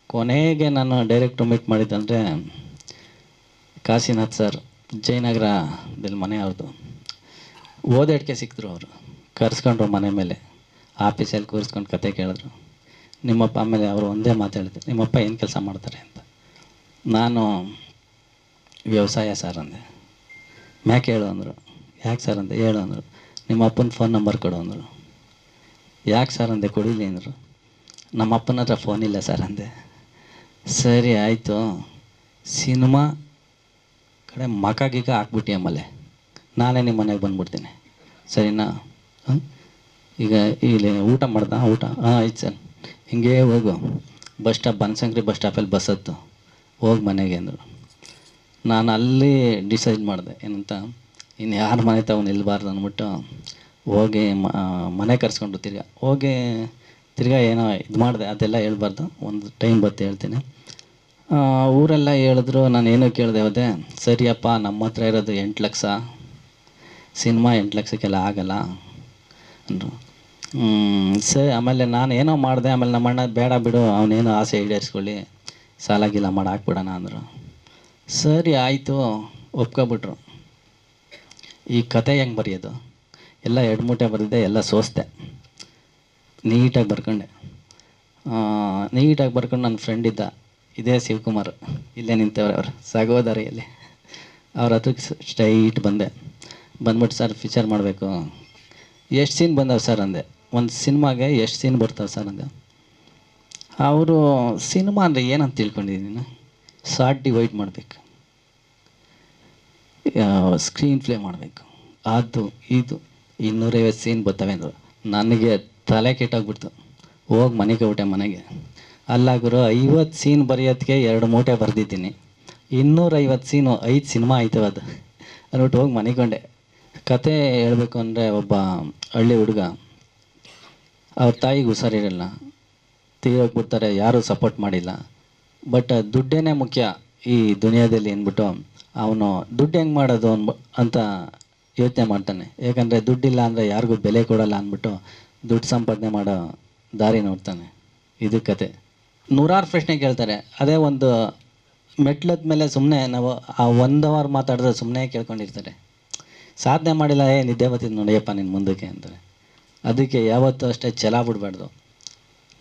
ಕೊನೆಗೆ ನಾನು ಡೈರೆಕ್ಟ್ರು ಮೀಟ್ ಮಾಡಿದ್ದಂದರೆ ಕಾಶಿನಾಥ್ ಸರ್ ಜಯನಗರದಲ್ಲಿ ಮನೆ ಅವ್ರದ್ದು. ಓದೇಟ್ಗೆ ಸಿಕ್ಕಿದ್ರು ಅವರು, ಕರೆಸ್ಕೊಂಡ್ರು ಮನೆ ಮೇಲೆ, ಆಫೀಸಲ್ಲಿ ಕೂರಿಸ್ಕೊಂಡು ಕತೆ ಕೇಳಿದ್ರು. ನಿಮ್ಮಪ್ಪ ಆಮೇಲೆ ಅವರು ಒಂದೇ ಮಾತಾಡಿದ್ರು, ನಿಮ್ಮಪ್ಪ ಏನು ಕೆಲಸ ಮಾಡ್ತಾರೆ ಅಂತ. ನಾನು ವ್ಯವಸಾಯ ಸರ್ ಅಂದೆ. ಮ್ಯಾಕೆ ಹೇಳು ಅಂದರು. ಯಾಕೆ ಸರ್ ಅಂದೆ. ಹೇಳು ಅಂದರು. ನಿಮ್ಮ ಅಪ್ಪನ ಫೋನ್ ನಂಬರ್ ಕೊಡು ಅಂದರು. ಯಾಕೆ ಸರ್ ಅಂದೆ. ಕೊಡಿಲಿ ಅಂದರು. ನಮ್ಮ ಅಪ್ಪನ ಹತ್ರ ಫೋನ್ ಇಲ್ಲ ಸರ್ ಅಂದೆ. ಸರಿ ಆಯಿತು, ಸಿನಿಮಾ ಕಡೆ ಮಕಾಗೀಗ ಹಾಕ್ಬಿಟ್ಟು ಆಮೇಲೆ ನಾನೇ ನಿಮ್ಮ ಮನೆಗೆ ಬಂದುಬಿಡ್ತೀನಿ, ಸರಿನಾ? ಈಗ ಇಲ್ಲಿ ಊಟ ಮಾಡ್ದ. ಊಟ ಆಯ್ತು ಸರ್. ಹಿಂಗೇ ಹೋಗು, ಬಸ್ ಸ್ಟಾಪ್ ಬನಶಂಕರಿ ಬಸ್ ಸ್ಟಾಪಲ್ಲಿ ಬಸ್ ಹತ್ತು, ಹೋಗಿ ಮನೆಗೆ ಅಂದರು. ನಾನು ಅಲ್ಲಿ ಡಿಸೈಡ್ ಮಾಡಿದೆ ಏನಂತ, ಇನ್ನು ಯಾರ ಮನೆ ತಾವು ನಿಲ್ಲಬಾರ್ದು ಅಂದ್ಬಿಟ್ಟು ಹೋಗಿ ಮನೆ ಕರೆಸ್ಕೊಂಡು ತಿರ್ಗಾ ಏನೋ ಇದು ಮಾಡಿದೆ. ಅದೆಲ್ಲ ಹೇಳ್ಬಾರ್ದು, ಒಂದು ಟೈಮ್ ಬತ್ತು ಹೇಳ್ತೀನಿ. ಊರೆಲ್ಲ ಹೇಳಿದ್ರು, ನಾನು ಏನೋ ಕೇಳಿದೆ. ಹೋದೆ, ಸರಿಯಪ್ಪ ನಮ್ಮ ಹತ್ರ ಇರೋದು 8 ಲಕ್ಷ, ಸಿನಿಮಾ 8 ಲಕ್ಷಕ್ಕೆಲ್ಲ ಆಗಲ್ಲ ಅಂದರು. ಸರಿ. ಆಮೇಲೆ ನಾನು ಏನೋ ಮಾಡಿದೆ. ಆಮೇಲೆ ನಮ್ಮ ಅಣ್ಣ ಬೇಡ ಬಿಡು, ಅವನೇನೋ ಆಸೆ ಈಡೇರಿಸ್ಕೊಳ್ಳಿ, ಸಾಲ ಗೀಲ ಮಾಡಿ ಹಾಕ್ಬಿಡೋಣ ಅಂದರು. ಸರಿ ಆಯಿತು, ಒಪ್ಕೊಬಿಟ್ರು. ಈ ಕತೆ ಹೆಂಗೆ ಬರೆಯೋದು ಎಲ್ಲ 2 ಮೂಟೆ ಬರೆದಿದ್ದೆ, ಎಲ್ಲ ಸೋಸ್ದೆ. ನೀಟಾಗಿ ಬರ್ಕೊಂಡೆ. ನೀಟಾಗಿ ಬರ್ಕೊಂಡು ನನ್ನ ಫ್ರೆಂಡ್ ಇದ್ದ, ಇದೇ ಶಿವಕುಮಾರ್, ಇಲ್ಲೇ ನಿಂತವ್ರೆ ಅವರು, ಸಗೋದರಿಯಲ್ಲಿ. ಅವ್ರ ಹತ್ರಕ್ಕೆ ಸ್ಟ್ರೈಟ್ ಬಂದ್ಬಿಟ್ಟು ಸರ್ ಫೀಚರ್ ಮಾಡಬೇಕು. ಎಷ್ಟು ಸೀನ್ ಬಂದವು ಸರ್ ಅಂದೆ. ಒಂದು ಸಿನಿಮಾಗೆ ಎಷ್ಟು ಸೀನ್ ಬರ್ತಾವೆ ಸರ್ ಅಂದೆ. ಅವರು ಸಿನಿಮಾ ಅಂದರೆ ಏನಂತ ತಿಳ್ಕೊಂಡಿದ್ದೀನಿ ನೀನು, ಶಾರ್ಟ್ ಡಿವೈಡ್ ಮಾಡಬೇಕು, ಸ್ಕ್ರೀನ್ ಪ್ಲೇ ಮಾಡಬೇಕು, ಅದು ಇದು 250 ಸೀನ್ ಬರ್ತವೆ ಅಂದರು. ನನಗೆ ತಲೆ ಕೆಟ್ಟೋಗ್ಬಿಡ್ತು. ಹೋಗಿ ಮನೆಗೆ ಊಟ ಮನೆಗೆ. ಅಲ್ಲ ಗುರು, 50 ಸೀನ್ ಬರೆಯೋದಕ್ಕೆ 2 ಮೂಟೆ ಬರೆದಿದ್ದೀನಿ, 250 ಸೀನು 5 ಸಿನಿಮಾ ಆಯ್ತವೆ ಅದು ಅಂದ್ಬಿಟ್ಟು ಹೋಗಿ ಮನೆಗೊಂಡೆ. ಕತೆ ಹೇಳಬೇಕು ಅಂದರೆ, ಒಬ್ಬ ಹಳ್ಳಿ ಹುಡುಗ, ಅವ್ರ ತಾಯಿಗೆ ಹುಷಾರಿರಲ್ಲ, ತೀರೋಗ್ಬಿಡ್ತಾರೆ, ಯಾರೂ ಸಪೋರ್ಟ್ ಮಾಡಿಲ್ಲ. ಬಟ್ ದುಡ್ಡೇ ಮುಖ್ಯ ಈ ದುನಿಯಾದಲ್ಲಿ ಅಂದ್ಬಿಟ್ಟು ಅವನು ದುಡ್ಡು ಹೆಂಗೆ ಮಾಡೋದು ಅಂತ ಯೋಚನೆ ಮಾಡ್ತಾನೆ. ಯಾಕಂದರೆ ದುಡ್ಡಿಲ್ಲ ಅಂದರೆ ಯಾರಿಗೂ ಬೆಲೆ ಕೊಡಲ್ಲ ಅಂದ್ಬಿಟ್ಟು ದುಡ್ಡು ಸಂಪಾದನೆ ಮಾಡೋ ದಾರಿ ನೋಡ್ತಾನೆ. ಇದು ಕತೆ. 100 ಪ್ರಶ್ನೆ ಕೇಳ್ತಾರೆ. ಅದೇ ಒಂದು ಮೆಟ್ಲದ ಮೇಲೆ ಸುಮ್ಮನೆ ನಾವು ಆ 1 ಅವರ್ ಮಾತಾಡಿದ್ರೆ ಸುಮ್ಮನೆ ಕೇಳ್ಕೊಂಡಿರ್ತಾರೆ. ಸಾಧನೆ ಮಾಡಿಲ್ಲ, ನಿದ್ದೆ ಬರ್ತಿದ್ದು ನೋಡಿಯಪ್ಪ ನಿನ್ನ ಮುಂದಕ್ಕೆ ಅಂತಾರೆ. ಅದಕ್ಕೆ ಯಾವತ್ತೂ ಅಷ್ಟೇ ಛಲ ಬಿಡಬಾರ್ದು.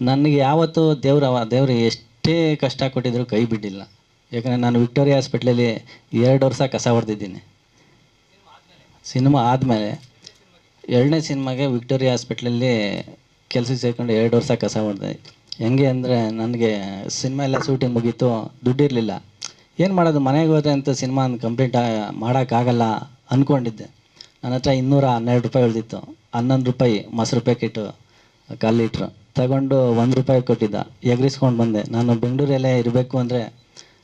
ನನಗೆ ಯಾವತ್ತೂ ದೇವರು ಎಷ್ಟೇ ಕಷ್ಟ ಕೊಟ್ಟಿದ್ರು ಕೈ ಬಿಟ್ಟಿಲ್ಲ. ಯಾಕಂದರೆ ನಾನು ವಿಕ್ಟೋರಿಯಾ ಹಾಸ್ಪಿಟ್ಲಲ್ಲಿ 2 ವರ್ಷ ಕಸ ಹೊಡೆದಿದ್ದೀನಿ. ಸಿನಿಮಾ ಆದಮೇಲೆ 2ನೇ ಸಿನಿಮಾಗೆ ವಿಕ್ಟೋರಿಯಾ ಹಾಸ್ಪಿಟ್ಲಲ್ಲಿ ಕೆಲಸಕ್ಕೆ ಸೇರ್ಕೊಂಡು 2 ವರ್ಷ ಕಸ ಹೊಡೆದೆ. ಹೆಂಗೆ ಅಂದರೆ, ನನಗೆ ಸಿನಿಮಾ ಎಲ್ಲ ಶೂಟಿಂಗ್ ಮುಗೀತು, ದುಡ್ಡಿರಲಿಲ್ಲ. ಏನು ಮಾಡೋದು, ಮನೆಗೆ ಹೋದ್ರೆ ಅಂತ ಸಿನಿಮಾ ಕಂಪ್ಲೀಟ್ ಮಾಡೋಕ್ಕಾಗಲ್ಲ ಅಂದ್ಕೊಂಡಿದ್ದೆ. ನನ್ನ ಹತ್ರ 212 ರೂಪಾಯಿ ಉಳಿದಿತ್ತು. 11 ರೂಪಾಯಿ ಮೊಸರು ಪ್ಯಾಕೆಟು 1/4 ಲೀಟ್ರು ತಗೊಂಡು 1 ರೂಪಾಯಿ ಕೊಟ್ಟಿದ್ದ, ಎಗರಿಸ್ಕೊಂಡು ಬಂದೆ. ನಾನು ಬೆಂಗಳೂರಲ್ಲೇ ಇರಬೇಕು ಅಂದರೆ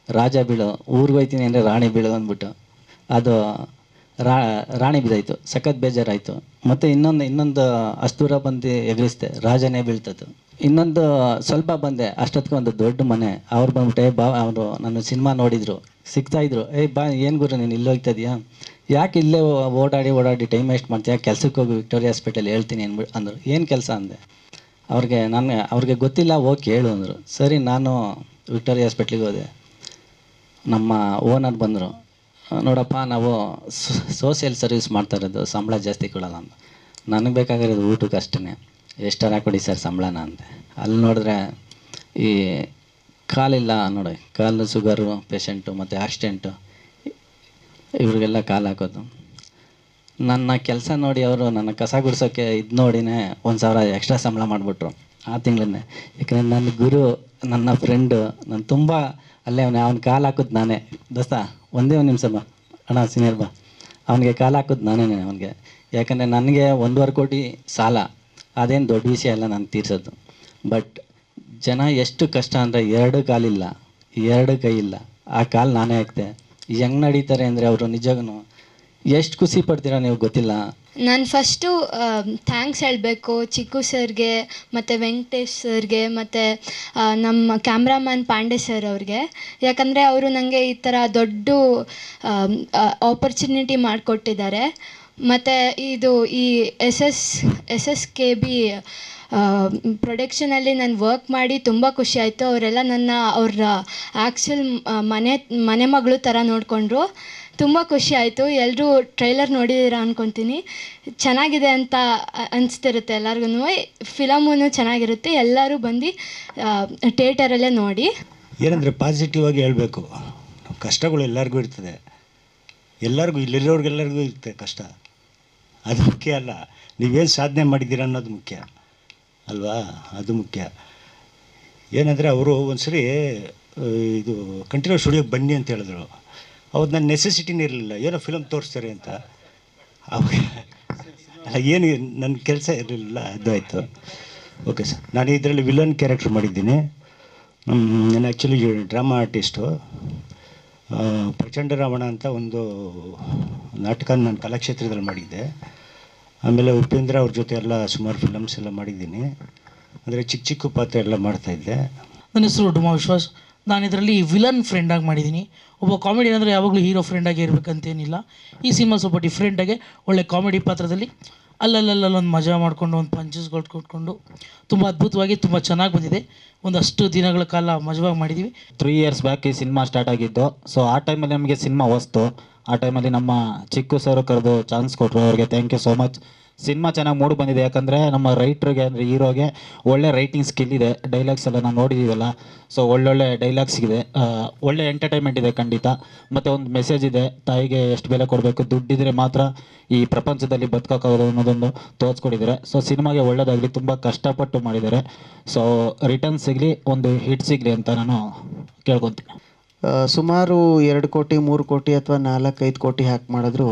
ರಾಜ ಬೀಳು, ಊರಿಗೆ ಹೋಗ್ತೀನಿ ಅಂದರೆ ರಾಣಿ ಬೀಳು ಅಂದ್ಬಿಟ್ಟು ಅದು ರಾಣಿ ಬಿದ್ದಾಯಿತು. ಸಖತ್ ಬೇಜಾರಾಯಿತು. ಮತ್ತು ಇನ್ನೊಂದು ಅಷ್ಟು ದೂರ ಬಂದು ಎಗರಿಸ್ದೆ, ರಾಜನೇ ಬೀಳ್ತದ್ದು. ಇನ್ನೊಂದು ಸ್ವಲ್ಪ ಬಂದೆ, ಅಷ್ಟೊತ್ತಿಗೆ ಒಂದು ದೊಡ್ಡ ಮನೆ. ಅವ್ರು ಬಂದ್ಬಿಟ್ಟೆ ಅವರು ನನ್ನ ಸಿನಿಮಾ ನೋಡಿದರು, ಸಿಗ್ತಾಯಿದ್ರು. ಬಾ, ಏನು ಗುರು ನೀನು ಇಲ್ಲಿ ಹೋಗ್ತಾ ಇದೆಯಾ, ಯಾಕೆ ಇಲ್ಲೇ ಓಡಾಡಿ ಟೈಮ್ ವೇಸ್ಟ್ ಮಾಡ್ತೀಯಾ, ಕೆಲ್ಸಕ್ಕೆ ಹೋಗಿ ವಿಕ್ಟೋರಿಯಾ ಹಾಸ್ಪಿಟಲ್ ಹೇಳ್ತೀನಿ ಅಂದರು. ಏನು ಕೆಲಸ ಅಂದೆ. ಅವ್ರಿಗೆ ಗೊತ್ತಿಲ್ಲ, ಹೋಗಿ ಕೇಳು ಅಂದರು. ಸರಿ, ನಾನು ವಿಕ್ಟೋರಿಯಾ ಹಾಸ್ಪಿಟ್ಲಿಗೆ ಹೋದೆ. ನಮ್ಮ ಓನರ್ ಬಂದರು. ನೋಡಪ್ಪ, ನಾವು ಸೋಷಿಯಲ್ ಸರ್ವಿಸ್ ಮಾಡ್ತಾ ಇರೋದು, ಸಂಬಳ ಜಾಸ್ತಿ ಕೊಡೋಲ್ಲ ಅಂತ. ನನಗೆ ಬೇಕಾಗಿರೋದು ಊಟಕ್ಕೆ ಅಷ್ಟೇ, ಎಷ್ಟಾರ ಕೊಡಿ ಸರ್ ಸಂಬಳನ ಅಂದೆ. ಅಲ್ಲಿ ನೋಡಿದ್ರೆ ಈ ಕಾಲಿಲ್ಲ ನೋಡಿ, ಕಾಲು ಶುಗರು ಪೇಷಂಟು ಮತ್ತು ಆಕ್ಸಿಡೆಂಟು ಇವ್ರಿಗೆಲ್ಲ ಕಾಲು ಹಾಕೋದು. ನನ್ನ ಕೆಲಸ ನೋಡಿ ಅವರು ನನ್ನ ಕಸ ಗುಡಿಸೋಕ್ಕೆ ಇದು ನೋಡಿನೇ 1,000 ಎಕ್ಸ್ಟ್ರಾ ಸಂಬಳ ಮಾಡಿಬಿಟ್ರು ಆ ತಿಂಗಳನ್ನೇ. ಯಾಕಂದರೆ ನನ್ನ ಗುರು, ನನ್ನ ಫ್ರೆಂಡು, ನಾನು ತುಂಬ ಅಲ್ಲೇ ಅವ್ನ ಕಾಲು ಹಾಕೋದು ನಾನೇ. ದೋಸ್ತ ಒಂದೇ ಒಂದು ನಿಮಿಷ ಬಾ ಅಣ್ಣ, ಸೀನಿಯರ್ ಬಾ. ಅವನಿಗೆ ಕಾಲು ಹಾಕೋದು ನಾನೇ ಅವನಿಗೆ. ಯಾಕಂದರೆ ನನಗೆ 1.25 ಕೋಟಿ ಸಾಲ, ಅದೇನು ದೊಡ್ಡ ವಿಷಯ ಎಲ್ಲ ನಾನು ತೀರ್ಸೋದು. ಬಟ್ ಜನ ಎಷ್ಟು ಕಷ್ಟ ಅಂದರೆ 2 ಕಾಲಿಲ್ಲ, 2 ಕೈ ಇಲ್ಲ, ಆ ಕಾಲು ನಾನೇ ಹಾಕ್ತೆ. ಹೆಂಗೆ ನಡೀತಾರೆ ಅಂದರೆ ಅವರು ನಿಜಕ್ಕೂ ಎಷ್ಟು ಖುಷಿ ಪಡ್ತೀರಾ ನೀವು ಗೊತ್ತಿಲ್ಲ. ನಾನು ಫಸ್ಟು ಥ್ಯಾಂಕ್ಸ್ ಹೇಳಬೇಕು ಚಿಕ್ಕು ಸರ್ಗೆ ಮತ್ತು ವೆಂಕಟೇಶ್ ಸರ್ಗೆ ಮತ್ತು ನಮ್ಮ ಕ್ಯಾಮ್ರಾಮನ್ ಪಾಂಡೆ ಸರ್ ಅವ್ರಿಗೆ. ಯಾಕಂದರೆ ಅವರು ನನಗೆ ಈ ಥರ ದೊಡ್ಡ ಆಪರ್ಚುನಿಟಿ ಮಾಡಿಕೊಟ್ಟಿದ್ದಾರೆ. ಮತ್ತು ಇದು ಈ SSKB ಪ್ರೊಡಕ್ಷನಲ್ಲಿ ನಾನು ವರ್ಕ್ ಮಾಡಿ ತುಂಬ ಖುಷಿ ಆಯಿತು. ಅವರೆಲ್ಲ ನನ್ನ ಅವ್ರ ಆ್ಯಕ್ಚುಲ್ ಮನೆ ಮಗಳು ಥರ ನೋಡಿಕೊಂಡ್ರು. ತುಂಬ ಖುಷಿ ಆಯಿತು. ಎಲ್ಲರೂ ಟ್ರೈಲರ್ ನೋಡಿದ್ದೀರಾ ಅಂದ್ಕೊತೀನಿ. ಚೆನ್ನಾಗಿದೆ ಅಂತ ಅನಿಸ್ತಿರುತ್ತೆ ಎಲ್ಲರಿಗೂ. ಫಿಲಮೂ ಚೆನ್ನಾಗಿರುತ್ತೆ. ಎಲ್ಲರೂ ಬಂದು ಥಿಯೇಟರಲ್ಲೇ ನೋಡಿ. ಏನಂದರೆ ಪಾಸಿಟಿವ್ ಆಗಿ ಹೇಳಬೇಕು. ಕಷ್ಟಗಳು ಎಲ್ಲರಿಗೂ ಇರ್ತದೆ, ಎಲ್ಲರಿಗೂ ಇಲ್ಲಿರೋರಿಗೆಲ್ಲರಿಗೂ ಇರುತ್ತೆ ಕಷ್ಟ. ಅದು ಮುಖ್ಯ ಅಲ್ಲ, ನೀವೇನು ಸಾಧನೆ ಮಾಡಿದ್ದೀರ ಅನ್ನೋದು ಮುಖ್ಯ ಅಲ್ವಾ, ಅದು ಮುಖ್ಯ. ಏನಂದರೆ ಅವರು ಒಂದು ಸರಿ ಇದು ಕಂಟಿನ್ಯೂ ಸ್ಟುಡಿಯೋಗೆ ಬನ್ನಿ ಅಂತ ಹೇಳಿದ್ರು. ಅವ್ರು ನನ್ನ ನೆಸೆಸಿಟಿನೇ ಇರಲಿಲ್ಲ, ಏನೋ ಫಿಲಮ್ ತೋರಿಸ್ತಾರೆ ಅಂತ. ಅವಾಗ ಏನು ನನ್ನ ಕೆಲಸ ಇರಲಿಲ್ಲ, ಅದು ಆಯಿತು. ಓಕೆ ಸರ್, ನಾನು ಇದರಲ್ಲಿ ವಿಲನ್ ಕ್ಯಾರೆಕ್ಟರ್ ಮಾಡಿದ್ದೀನಿ. ನಾನು ಆ್ಯಕ್ಚುಲಿ ಡ್ರಾಮಾ ಆರ್ಟಿಸ್ಟು. ಪ್ರಚಂಡ ರಾವಣ ಅಂತ ಒಂದು ನಾಟಕ ನಾನು ಕಲಾಕ್ಷೇತ್ರದಲ್ಲಿ ಮಾಡಿದ್ದೆ. ಆಮೇಲೆ ಉಪೇಂದ್ರ ಅವ್ರ ಜೊತೆ ಎಲ್ಲ ಸುಮಾರು ಫಿಲಮ್ಸ್ ಎಲ್ಲ ಮಾಡಿದ್ದೀನಿ. ಅಂದರೆ ಚಿಕ್ಕ ಚಿಕ್ಕ ಪಾತ್ರ ಎಲ್ಲ ಮಾಡ್ತಾಯಿದ್ದೆ. ನನ್ನ ಹೆಸರು ಡುಮಾ ವಿಶ್ವಾಸ್. ನಾನು ಇದರಲ್ಲಿ ವಿಲನ್ ಫ್ರೆಂಡಾಗಿ ಮಾಡಿದ್ದೀನಿ. ಒಬ್ಬ ಕಾಮಿಡಿ ಅಂದರೆ ಯಾವಾಗಲೂ ಹೀರೋ ಫ್ರೆಂಡಾಗಿ ಇರಬೇಕಂತೇನಿಲ್ಲ. ಈ ಸಿನಿಮಾ ಸ್ವಲ್ಪ ಡಿಫ್ರೆಂಟಾಗಿ ಒಳ್ಳೆ ಕಾಮಿಡಿ ಪಾತ್ರದಲ್ಲಿ ಅಲ್ಲಲ್ಲೊಂದು ಮಜಾ ಮಾಡಿಕೊಂಡು ಒಂದು ಪಂಚಸ್ಗಳು ಕೊಟ್ಕೊಂಡು ತುಂಬ ಅದ್ಭುತವಾಗಿ ತುಂಬ ಚೆನ್ನಾಗಿ ಬಂದಿದೆ. ಒಂದಷ್ಟು ದಿನಗಳ ಕಾಲ ಮಜವಾಗಿ ಮಾಡಿದ್ದೀವಿ. 3 ಇಯರ್ಸ್ ಬ್ಯಾಕ್ ಈ ಸಿನಿಮಾ ಸ್ಟಾರ್ಟ್ ಆಗಿದ್ದು. ಸೊ ಆ ಟೈಮಲ್ಲಿ ನಮಗೆ ಸಿನಿಮಾ ಹೊಸ್ತು. ಆ ಟೈಮಲ್ಲಿ ನಮ್ಮ ಚಿಕ್ಕು ಸರ್ ಕರೆದು ಚಾನ್ಸ್ ಕೊಟ್ಟರು. ಅವ್ರಿಗೆ thank you so much. Cinema ಚೆನ್ನಾಗಿ ಮೂಡಿ ಬಂದಿದೆ, ಯಾಕಂದರೆ ನಮ್ಮ ರೈಟ್ರಿಗೆ ಅಂದರೆ ಹೀರೋಗೆ ಒಳ್ಳೆ ರೈಟಿಂಗ್ ಸ್ಕಿಲ್ ಇದೆ. ಡೈಲಾಗ್ಸ್ ಎಲ್ಲ ನಾವು ನೋಡಿದ್ದೀವಲ್ಲ, ಸೊ ಒಳ್ಳೊಳ್ಳೆ ಡೈಲಾಗ್ಸ್ ಇದೆ. ಒಳ್ಳೆ ಎಂಟರ್ಟೈನ್ಮೆಂಟ್ ಇದೆ ಖಂಡಿತ. ಮತ್ತು ಒಂದು ಮೆಸೇಜ್ ಇದೆ, ತಾಯಿಗೆ ಎಷ್ಟು ಬೆಲೆ ಕೊಡಬೇಕು, ದುಡ್ಡಿದ್ರೆ ಮಾತ್ರ ಈ ಪ್ರಪಂಚದಲ್ಲಿ ಬದುಕೋಕ್ಕಾಗೋದು ಅನ್ನೋದೊಂದು ತೋರಿಸ್ಕೊಟ್ಟಿದ್ದಾರೆ. ಸೊ ಸಿನಿಮಾಗೆ ಒಳ್ಳೆಯದಾಗಲಿ, ತುಂಬ ಕಷ್ಟಪಟ್ಟು ಮಾಡಿದ್ದಾರೆ. ಸೊ ರಿಟರ್ನ್ ಸಿಗಲಿ, ಒಂದು ಹಿಟ್ ಸಿಗಲಿ ಅಂತ ನಾನು ಕೇಳ್ಕೊತೀನಿ. ಸುಮಾರು 2 ಕೋಟಿ 3 ಕೋಟಿ ಅಥವಾ 4-5 ಕೋಟಿ ಹಾಕಿ ಮಾಡಿದ್ರು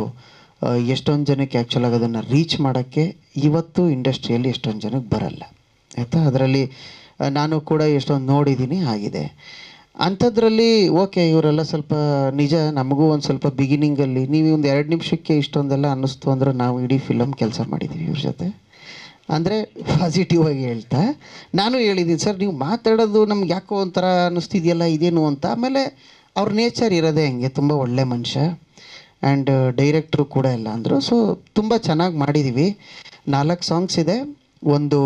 ಎಷ್ಟೊಂದು ಜನಕ್ಕೆ ಆ್ಯಕ್ಚುಲಾಗಿ ಅದನ್ನು ರೀಚ್ ಮಾಡೋಕ್ಕೆ ಇವತ್ತು ಇಂಡಸ್ಟ್ರಿಯಲ್ಲಿ ಎಷ್ಟೊಂದು ಜನಕ್ಕೆ ಬರಲ್ಲ ಆಯಿತಾ. ಅದರಲ್ಲಿ ನಾನು ಕೂಡ ಎಷ್ಟೊಂದು ನೋಡಿದ್ದೀನಿ, ಆಗಿದೆ. ಅಂಥದ್ರಲ್ಲಿ ಓಕೆ, ಇವರೆಲ್ಲ ಸ್ವಲ್ಪ ನಿಜ, ನಮಗೂ ಒಂದು ಸ್ವಲ್ಪ ಬಿಗಿನಿಂಗಲ್ಲಿ ನೀವು ಒಂದು 2 ನಿಮಿಷಕ್ಕೆ ಇಷ್ಟೊಂದೆಲ್ಲ ಅನ್ನಿಸ್ತು ಅಂದ್ರೆ ನಾವು ಇಡೀ ಫಿಲಮ್ ಕೆಲಸ ಮಾಡಿದ್ದೀವಿ ಇವ್ರ ಜೊತೆ. ಅಂದರೆ ಪಾಸಿಟಿವ್ ಆಗಿ ಹೇಳ್ತಾ ನಾನು ಹೇಳಿದ್ದೀನಿ, ಸರ್ ನೀವು ಮಾತಾಡೋದು ನಮ್ಗೆ ಯಾಕೋ ಒಂಥರ ಅನ್ನಿಸ್ತಿದೆಯಲ್ಲ, ಇದೇನು ಅಂತ. ಆಮೇಲೆ ಅವ್ರ ನೇಚರ್ ಇರೋದೇ ಹಂಗೆ, ತುಂಬ ಒಳ್ಳೆ ಮನುಷ್ಯ. ಆ್ಯಂಡ್ ಡೈರೆಕ್ಟ್ರು ಕೂಡ ಎಲ್ಲ ಅಂದರು. ಸೊ ತುಂಬ ಚೆನ್ನಾಗಿ ಮಾಡಿದ್ದೀವಿ. 4 ಸಾಂಗ್ಸ್ ಇದೆ. ಒಂದು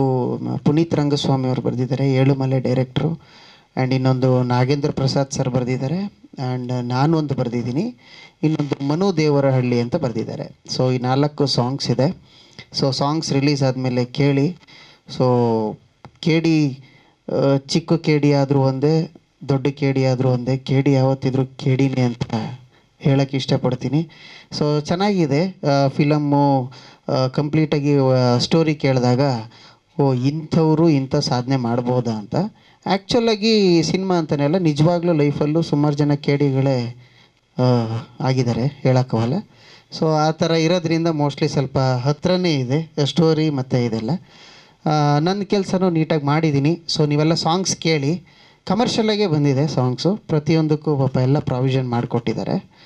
ಪುನೀತ್ ರಂಗಸ್ವಾಮಿ ಅವರು ಬರೆದಿದ್ದಾರೆ, ಏಳುಮಲೆ ಡೈರೆಕ್ಟ್ರು. ಆ್ಯಂಡ್ ಇನ್ನೊಂದು ನಾಗೇಂದ್ರ ಪ್ರಸಾದ್ ಸರ್ ಬರೆದಿದ್ದಾರೆ. ಆ್ಯಂಡ್ ನಾನು ಒಂದು ಬರೆದಿದ್ದೀನಿ, ಇನ್ನೊಂದು ಮನು ದೇವರಹಳ್ಳಿ ಅಂತ ಬರೆದಿದ್ದಾರೆ. ಸೊ ಈ 4 ಸಾಂಗ್ಸ್ ಇದೆ. ಸೊ ಸಾಂಗ್ಸ್ ರಿಲೀಸ್ ಆದಮೇಲೆ ಕೇಳಿ. ಸೊ ಕೇಡಿ ಚಿಕ್ಕ ಕೇಡಿ ಆದರೂ ಒಂದೇ, ದೊಡ್ಡ ಕೇಡಿ ಆದರೂ ಒಂದೇ, ಕೇಡಿ ಯಾವತ್ತಿದ್ರೂ ಕೇಡಿನೇ ಅಂತ ಹೇಳೋಕ್ಕೆ ಇಷ್ಟಪಡ್ತೀನಿ. ಸೊ ಚೆನ್ನಾಗಿದೆ ಫಿಲಮ್ಮು. ಕಂಪ್ಲೀಟಾಗಿ ಸ್ಟೋರಿ ಕೇಳಿದಾಗ ಓ ಇಂಥವರು ಇಂಥ ಸಾಧನೆ ಮಾಡ್ಬೋದಾ ಅಂತ. ಆ್ಯಕ್ಚುಲಾಗಿ ಸಿನಿಮಾ ಅಂತಲೇ ಅಲ್ಲ, ನಿಜವಾಗ್ಲೂ ಲೈಫಲ್ಲೂ ಸುಮಾರು ಜನ ಕೇಡಿಗಳೇ ಆಗಿದ್ದಾರೆ, ಹೇಳೋಕ್ಕವಲ್ಲ. ಸೊ ಆ ಥರ ಇರೋದ್ರಿಂದ ಮೋಸ್ಟ್ಲಿ ಸ್ವಲ್ಪ ಹತ್ರನೇ ಇದೆ ಸ್ಟೋರಿ ಮತ್ತು ಇದೆಲ್ಲ. ನನ್ನ ಕೆಲಸನೂ ನೀಟಾಗಿ ಮಾಡಿದ್ದೀನಿ. ಸೊ ನೀವೆಲ್ಲ ಸಾಂಗ್ಸ್ ಕೇಳಿ. ಕಮರ್ಷಿಯಲಾಗೇ ಬಂದಿದೆ ಸಾಂಗ್ಸು, ಪ್ರತಿಯೊಂದಕ್ಕೂ ಪಾಪ ಎಲ್ಲ ಪ್ರಾವಿಷನ್ ಮಾಡಿಕೊಟ್ಟಿದ್ದಾರೆ.